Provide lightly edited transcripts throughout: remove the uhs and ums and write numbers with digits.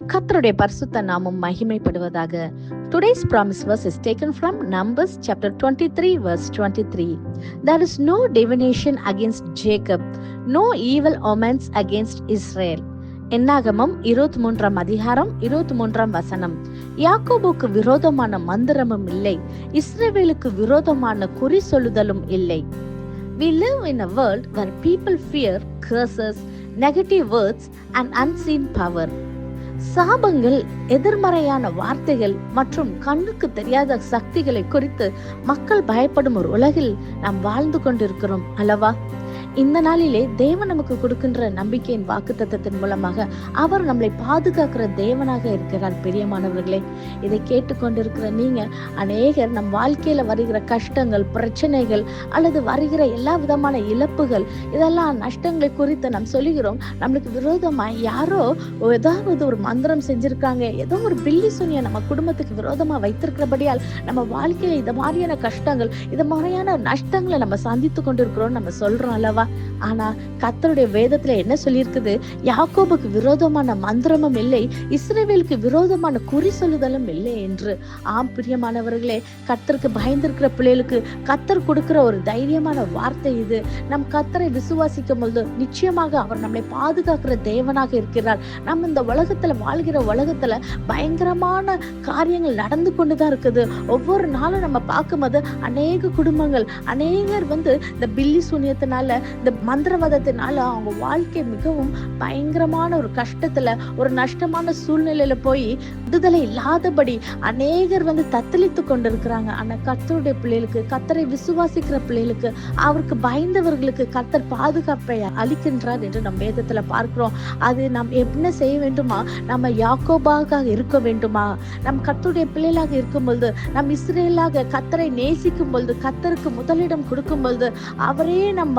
கர்த்தருடைய பரிசுத்த நாமம் மகிமைப்படுவதாக. Today's promise verse is taken from Numbers chapter 23 verse 23. There is no divination against Jacob, no evil omens against Israel. என்னாகமம் 23 அதிகாரம் 23 வசனம். யாக்கோபுக்கு விரோதமான மந்திரமும் இல்லை, இஸ்ரவேலுக்கு விரோதமான குறி சொல்லுதலும் இல்லை. We live in a world where people fear curses, negative words and unseen power. சாபங்கள், எதிர்மறையான வார்த்தைகள் மற்றும் கண்ணுக்கு தெரியாத சக்திகளை குறித்து மக்கள் பயப்படும் ஒரு உலகில் நாம் வாழ்ந்து கொண்டிருக்கிறோம் அல்லவா? இந்த நாளிலே தேவன் நமக்கு கொடுக்கின்ற நம்பிக்கையின் வாக்குத்தத்தத்தின் மூலமாக அவர் நம்மளை பாதுகாக்கிற தேவனாக இருக்கிறார். பிரியமானவர்களே, இதை கேட்டுக்கொண்டிருக்கிற நீங்க அநேகர் நம் வாழ்க்கையில வருகிற கஷ்டங்கள், பிரச்சனைகள் அல்லது வருகிற எல்லா விதமான இழப்புகள், இதெல்லாம் நஷ்டங்களை குறித்து நாம் சொல்லுகிறோம். நம்மளுக்கு விரோதமா யாரோ ஏதாவது ஒரு மந்திரம் செஞ்சிருக்காங்க, ஏதோ ஒரு பில்லி சூனியை நம்ம குடும்பத்துக்கு விரோதமா வைத்திருக்கிறபடியால் நம்ம வாழ்க்கையில இது மாதிரியான கஷ்டங்கள், இது மாதிரியான நஷ்டங்களை நம்ம சந்தித்து கொண்டிருக்கிறோம் நம்ம சொல்றோம் அல்லவா? ஆனா கர்த்தருடைய வேதத்துல என்ன சொல்லியிருக்குது? யாக்கோபுக்கு விரோதமான மந்திரமும் இல்லை, இஸ்ரவேலுக்கு விரோதமான குறி சொல்லுதலும் இல்லை என்று. ஆம் பிரியமானவர்களே, கர்த்தருக்கு பயந்திருக்கிற பிள்ளைகளுக்கு கர்த்தர் கொடுக்கிற ஒரு தைரியமான வார்த்தை இது. நம் கர்த்தரை விசுவாசிக்கும் பொழுது நிச்சயமாக அவர் நம்மளை பாதுகாக்கிற தேவனாக இருக்கிறார். நம்ம இந்த உலகத்துல வாழ்கிற உலகத்துல பயங்கரமான காரியங்கள் நடந்து கொண்டுதான் இருக்குது. ஒவ்வொரு நாளும் நம்ம பார்க்கும்போது அநேக குடும்பங்கள், அநேகர் இந்த பில்லி சூனியத்தினால, இந்த மந்திரவாதத்தினால அவங்க வாழ்க்கை மிகவும் பயங்கரமான ஒரு கஷ்டத்துல, ஒரு நஷ்டமான சூழ்நிலையில போய் விடுதலை இல்லாதபடி அநேகர் தத்தளித்து கொண்டிருக்கிறாங்க. ஆனா கர்த்தருடைய பிள்ளைகளுக்கு, கர்த்தரை விசுவாசிக்கிற பிள்ளைகளுக்கு, அவருக்கு பயந்தவர்களுக்கு கர்த்தர் பாதுகாப்பை அளிக்கின்றார் என்று நம் வேதத்துல பார்க்கிறோம். அது நாம் என்ன செய்ய வேண்டுமா? நம்ம யாக்கோபாக இருக்க வேண்டுமா? நம் கர்த்தருடைய பிள்ளைகளாக இருக்கும் பொழுது, நம் இஸ்ரேலாக கர்த்தரை நேசிக்கும் பொழுது, கர்த்தருக்கு முதலிடம் கொடுக்கும் பொழுது, அவரே நம்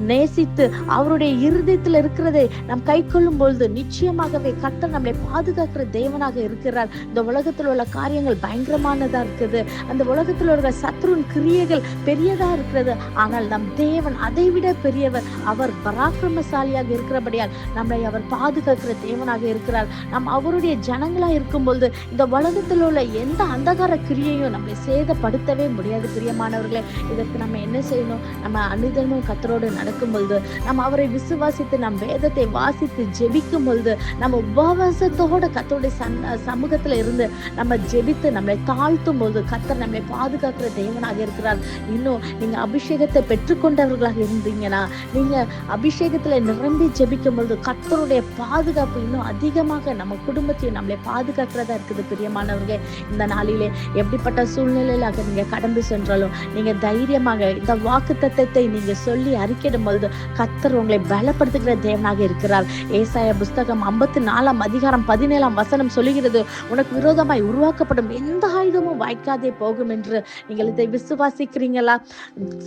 நேசித்து அவருடைய இருதயத்தில் இருக்கிறதை நாம் கை கொள்ளும் பொழுது நிச்சயமாகவே கர்த்தர் நம்மளை பாதுகாக்கிற தேவனாக இருக்கிறார். இந்த உலகத்தில் உள்ள காரியங்கள் பயங்கரமானதா இருக்குது. அந்த உலகத்தில் உள்ள சத்ருவின் கிரியைகள் பெரியதா இருக்கிறது. ஆனால் நம் தேவன் அதை விட பெரியவர். அவர் பராக்கிரமசாலியாக இருக்கிறபடியால் நம்மளை அவர் பாதுகாக்கிற தேவனாக இருக்கிறார். நாம் அவருடைய ஜனங்களா இருக்கும் பொழுது இந்த உலகத்தில் உள்ள எந்த அந்தகார கிரியையும் நம்மளை சேதப்படுத்தவே முடியாது. பிரியமானவர்களே, இதற்கு நம்ம என்ன செய்யணும்? நம்ம அனுதினமும் கர்த்தரோடு நடக்கும் பொழுது, நம்ம அவரை விசுவாசித்து நம் வேதத்தை வாசித்து ஜெபிக்கும் பொழுது, நம்ம உபவாசத்தோட கர்த்தருடைய சமூகத்துல இருந்து நம்ம ஜெபித்து நம்மளை தாழ்த்தும் போது கர்த்தர் நம்மளை பாதுகாக்கிற தேவனாக இருக்கிறார். இன்னும் நீங்க அபிஷேகத்தை பெற்றுக்கொண்டவர்களாக இருந்தீங்கன்னா, நீங்க அபிஷேகத்துல நிரம்பி ஜெபிக்கும் பொழுது கர்த்தருடைய பாதுகாப்பு இன்னும் அதிகமாக நம்ம குடும்பத்தையும் நம்மளை பாதுகாக்கிறதா இருக்குது. பிரியமானவர்களே, இந்த நாளிலே எப்படிப்பட்ட சூழ்நிலையிலாக நீங்க கடந்து சென்றாலும் நீங்க தைரியமாக இந்த வாக்கு தத்தத்தை நீங்க சொல்லி அறிக்கையிடும் பொழுது கர்த்தர் உங்களை பலப்படுத்துகிற தேவனாக இருக்கிறார். ஏசாயா புஸ்தகம் 54 அதிகாரம் 17 வசனம் சொல்லுகிறது, உனக்கு விரோதமாய் உருவாக்கப்படும் எந்த ஆயுதமும் வாய்க்காதே போகும் என்று. நீங்கள் இதை விசுவாசிக்கிறீங்களா?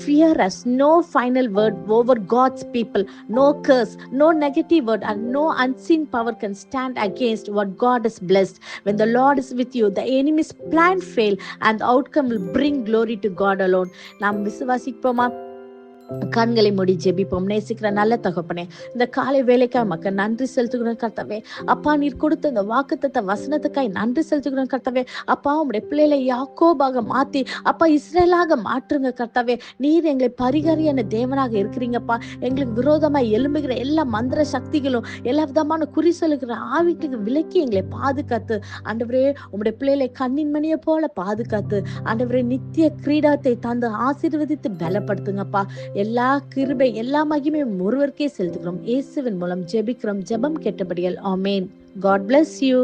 Fear has no final word over God's people. No curse, no negative word and no unseen power can stand against what God has blessed. When the Lord is with you, the enemy's plan fail and the outcome will bring glory to God alone. நாம் விசுவாசிப்போமா? கண்களை மூடி ஜெபிப்போம். நேசிக்கிற நல்ல தகப்பனே, இந்த காலை வேலைக்காய் மக்கள் நன்றி செலுத்துகிறோம் கர்த்தாவே. அப்பா, நீர் கொடுத்த இந்த வாக்குத்தத்த வசனத்துக்காய் நன்றி செலுத்துகிறோம் கர்த்தாவே. அப்பா, உம்முடைய பிள்ளைகளை யாக்கோபாக மாத்தி அப்பா இஸ்ரேலாக மாற்றுங்க கர்த்தாவே. நீர் எங்களை பரிகாரியான தேவனாக இருக்கிறீங்கப்பா. எங்களுக்கு விரோதமாய் எழும்புகிற எல்லா மந்திர சக்திகளும், எல்லா விதமான குறி சொல்லுகிற ஆவிக்கு விலக்கி எங்களை பாதுகாத்து ஆண்டவரே, உம்முடைய பிள்ளைகளை கண்ணின் மணியை போல பாதுகாத்து ஆண்டவரே நித்திய கிரீடத்தை தந்து ஆசீர்வதித்து பலப்படுத்துங்கப்பா. எல்லா கிருபை, எல்லா மகிமையும் ஒருவருக்கே செலுத்துகிறோம். இயேசுவின் மூலம் ஜெபிக்கிறோம். ஜெபம் கேட்டபடியால் ஆமென். God bless you.